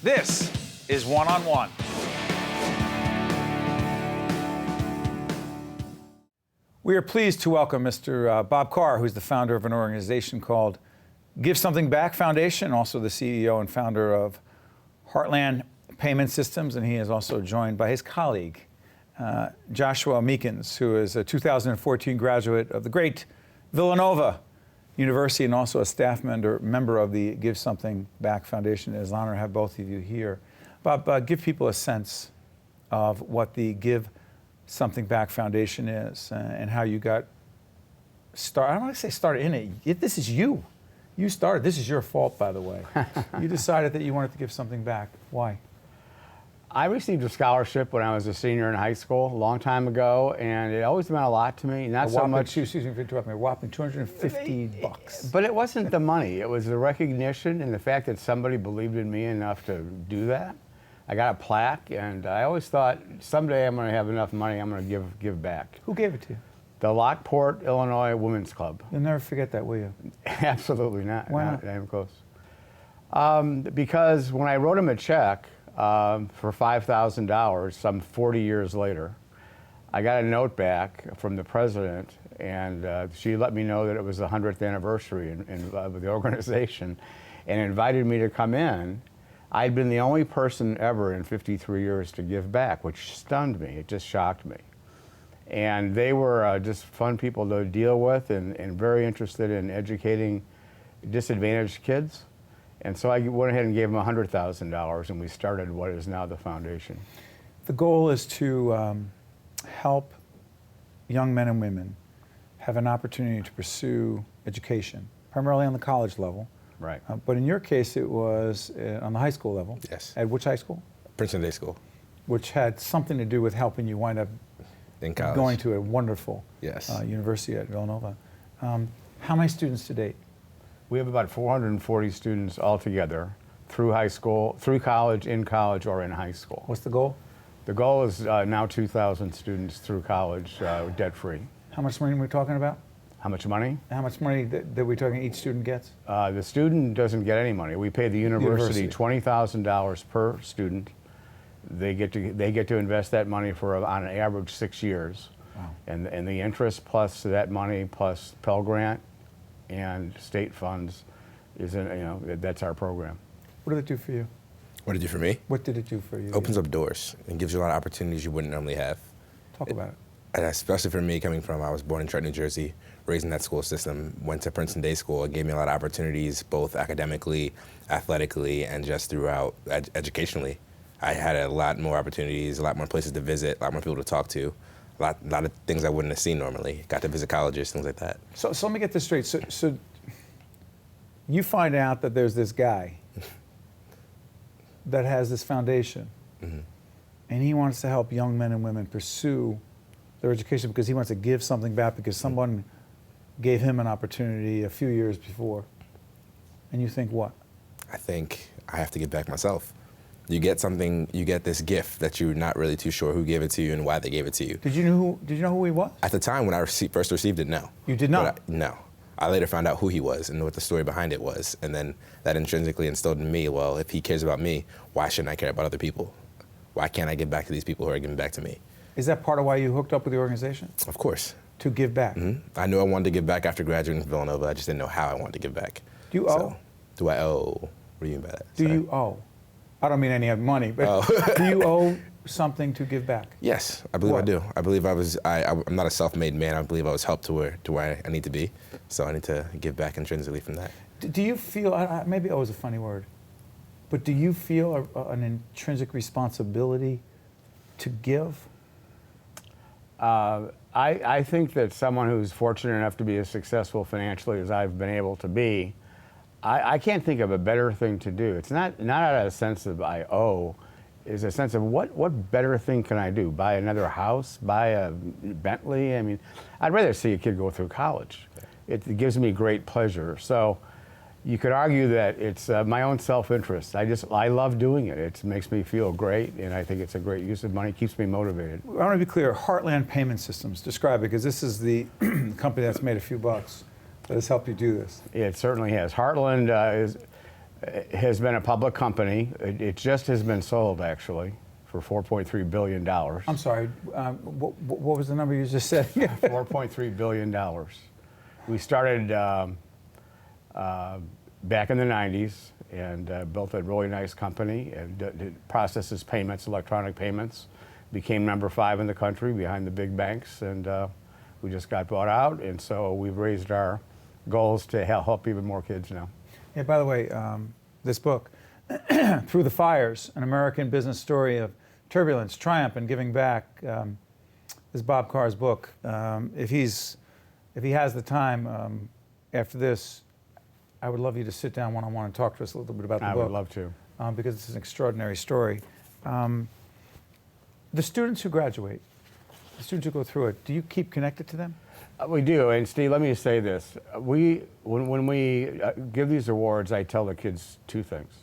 This is One on One. We are pleased to welcome Mr. Bob Carr, who's the founder of an organization called Give Something Back Foundation, also the CEO and founder of Heartland Payment Systems, and he is also joined by his colleague, Joshua Meekins, who is a 2014 graduate of the great Villanova University and also a staff member of the Give Something Back Foundation. It is an honor to have both of you here. Bob, give people a sense of what the Give Something Back Foundation is and how you got started. I don't want to say started in it. This is you. You started. This is your fault, by the way. You decided that you wanted to give something back. Why? I received a scholarship when I was a senior in high school, a long time ago, and it always meant a lot to me. Not so much. Excuse me for interrupting me. A whopping $250. But it wasn't the money. It was the recognition and the fact that somebody believed in me enough to do that. I got a plaque, and I always thought someday I'm going to have enough money. I'm going to give back. Who gave it to you? The Lockport, Illinois Women's Club. You'll never forget that, will you? Absolutely not. Why not? Not even close. Because when I wrote him a check for $5,000 some 40 years later, I got a note back from the president, and she let me know that it was the 100th anniversary of the organization and invited me to come in. I'd been the only person ever in 53 years to give back, which stunned me. It just shocked me. And they were just fun people to deal with and very interested in educating disadvantaged kids. And so I went ahead and gave them $100,000, and we started what is now the foundation. The goal is to help young men and women have an opportunity to pursue education, primarily on the college level. Right. But in your case, it was on the high school level. Yes. At which high school? Princeton Day School. Which had something to do with helping you wind up In college. going to a wonderful Yes. university at Villanova. How many students to date? We have about 440 students altogether through high school, through college, in college, or in high school. What's the goal? The goal is now 2,000 students through college, debt-free. How much money are we talking about? How much money? How much money that we're talking each student gets? The student doesn't get any money. We pay the university $20,000 per student. They get to invest that money for on an average 6 years. Wow. And the interest plus that money plus Pell Grant and state funds is that's our program. What did it do for you? What did it do for me? What did it do for you? Opens up doors and gives you a lot of opportunities you wouldn't normally have. Talk about it. And especially for me, I was born in Trenton, New Jersey, raised in that school system, went to Princeton Day School. It gave me a lot of opportunities, both academically, athletically, and just throughout educationally. I had a lot more opportunities, a lot more places to visit, a lot more people to talk to, a lot of things I wouldn't have seen normally. Got to visit colleges, things like that. So let me get this straight. So you find out that there's this guy that has this foundation, Mm-hmm. and he wants to help young men and women pursue their education because he wants to give something back because someone gave him an opportunity a few years before. And you think what? I think I have to give back myself. You get this gift that you're not really too sure who gave it to you and why they gave it to you. Did you know who he was? At the time when I first received it, no. You did not? No. I later found out who he was and what the story behind it was. And then that intrinsically instilled in me, well, if he cares about me, why shouldn't I care about other people? Why can't I give back to these people who are giving back to me? Is that part of why you hooked up with the organization? Of course. To give back? Mm-hmm. I knew I wanted to give back after graduating from Villanova. I just didn't know how I wanted to give back. Do you owe? Do I owe? What do you mean by that? Do you owe? I don't mean any money, but do you owe something to give back? Yes, I believe I do. I believe I'm not a self-made man. I believe I was helped to where I need to be. So I need to give back intrinsically from that. Do you feel, maybe owe is a funny word, but do you feel an intrinsic responsibility to give? I think that someone who's fortunate enough to be as successful financially as I've been able to be, I can't think of a better thing to do. It's not out of a sense of I owe, is a sense of what better thing can I do? Buy another house? Buy a Bentley? I mean, I'd rather see a kid go through college. It gives me great pleasure. So you could argue that it's my own self-interest. I love doing it. It makes me feel great, and I think it's a great use of money. It keeps me motivated. I want to be clear, Heartland Payment Systems, describe it, because this is the company that's made a few bucks that has helped you do this. It certainly has. Heartland has been a public company. It just has been sold, actually, for $4.3 billion. I'm sorry, what was the number you just said? $4.3 billion. We started back in the 90s and built a really nice company and it processes payments, electronic payments. Became number 5 in the country behind the big banks, and we just got bought out, and so we've raised our goals to help even more kids now. Yeah, by the way, this book, Through the Fires, an American business story of turbulence, triumph, and giving back, is Bob Carr's book. If he has the time after this, I would love you to sit down one-on-one and talk to us a little bit about the book. I would love to. Because it's an extraordinary story. The students who graduate, the students who go through it, do you keep connected to them? We do, and Steve, let me say this. When we give these awards, I tell the kids 2 things.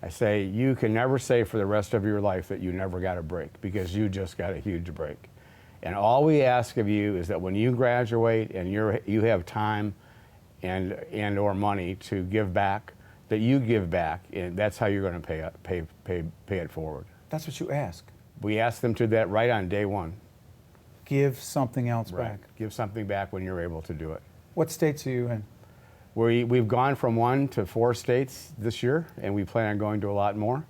I say, you can never say for the rest of your life that you never got a break, because you just got a huge break. And all we ask of you is that when you graduate and you have time and or money to give back, that you give back, and that's how you're going to pay it forward. That's what you ask. We ask them to do that right on day 1. Give something else back. Give something back when you're able to do it. What states are you in? We've gone from 1 to 4 states this year, and we plan on going to a lot more.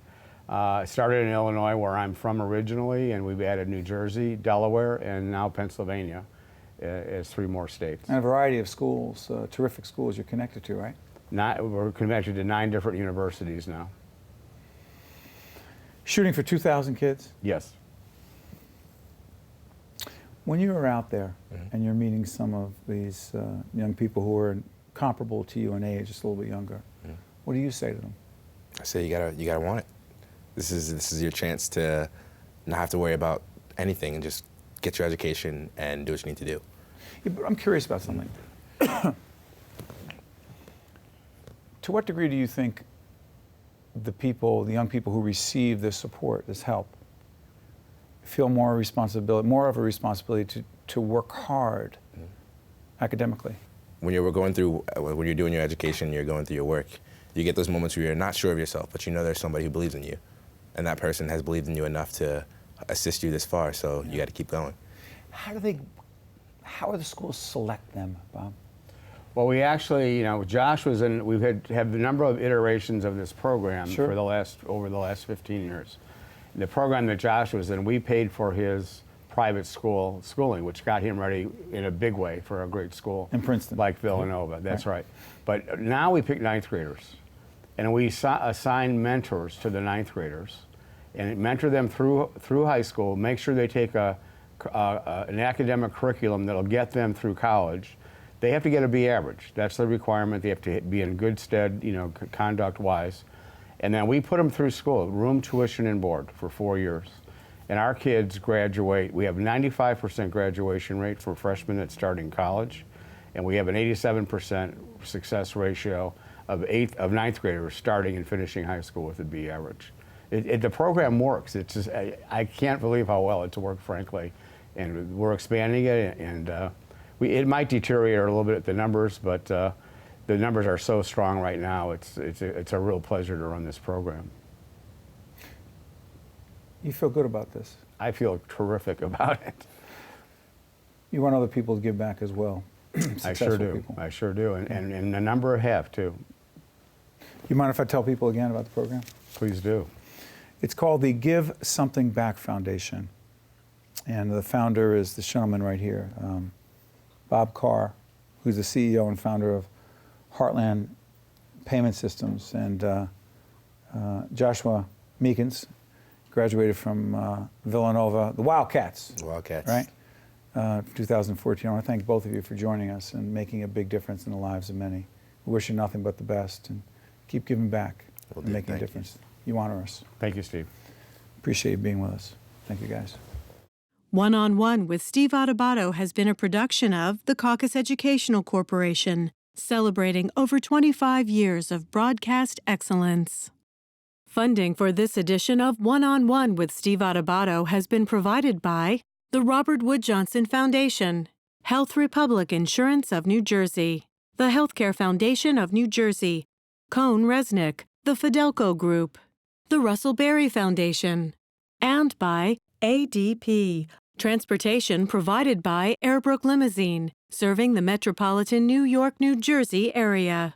Started in Illinois, where I'm from originally, and we've added New Jersey, Delaware, and now Pennsylvania as 3 more states. And a variety of schools, terrific schools you're connected to, right? We're connected to 9 different universities now. Shooting for 2,000 kids? Yes. When you were out there and you're meeting some of these young people who are comparable to you in age, just a little bit younger, what do you say to them? I say you gotta want it. This is your chance to not have to worry about anything and just get your education and do what you need to do. Yeah, but I'm curious about something. To what degree do you think the young people who receive this support, this help, feel more of a responsibility to work hard academically? When you're doing your education, you're going through your work, you get those moments where you're not sure of yourself, but you know there's somebody who believes in you, and that person has believed in you enough to assist you this far, so you got to keep going. How do the schools select them, Bob? Well, we actually, Josh was in. We've had a number of iterations of this program for over the last 15 years. The program that Josh was in, we paid for his private schooling, which got him ready in a big way for a great school in Princeton, like Villanova. That's right. But now we pick 9th graders, and we assign mentors to the 9th graders, and mentor them through high school. Make sure they take an academic curriculum that'll get them through college. They have to get a B average. That's the requirement. They have to be in good stead, conduct-wise. And then we put them through school, room, tuition, and board for 4 years. And our kids graduate. We have 95% graduation rate for freshmen that start in college. And we have an 87% success ratio of 9th graders starting and finishing high school with a B average. The program works. It's just, I can't believe how well it's worked, frankly. And we're expanding it, and it might deteriorate a little bit, the numbers, but the numbers are so strong right now. It's a real pleasure to run this program. You feel good about this? I feel terrific about it. You want other people to give back as well. I sure do. People. I sure do, and a number have too. You mind if I tell people again about the program? Please do. It's called the Give Something Back Foundation, and the founder is this gentleman right here, Bob Carr, who's the CEO and founder of Heartland Payment Systems, and Joshua Meekins, graduated from Villanova, the Wildcats. Right? 2014. I want to thank both of you for joining us and making a big difference in the lives of many. We wish you nothing but the best, and keep giving back and making a difference. You honor us. Thank you, Steve. Appreciate you being with us. Thank you, guys. One-on-One with Steve Adubato has been a production of the Caucus Educational Corporation, celebrating over 25 years of broadcast excellence. Funding for this edition of One-on-One with Steve Adubato has been provided by the Robert Wood Johnson Foundation, Health Republic Insurance of New Jersey, the Healthcare Foundation of New Jersey, Cone Resnick, the Fidelco Group, the Russell Berry Foundation, and by ADP, transportation provided by Airbrook Limousine, serving the metropolitan New York, New Jersey area.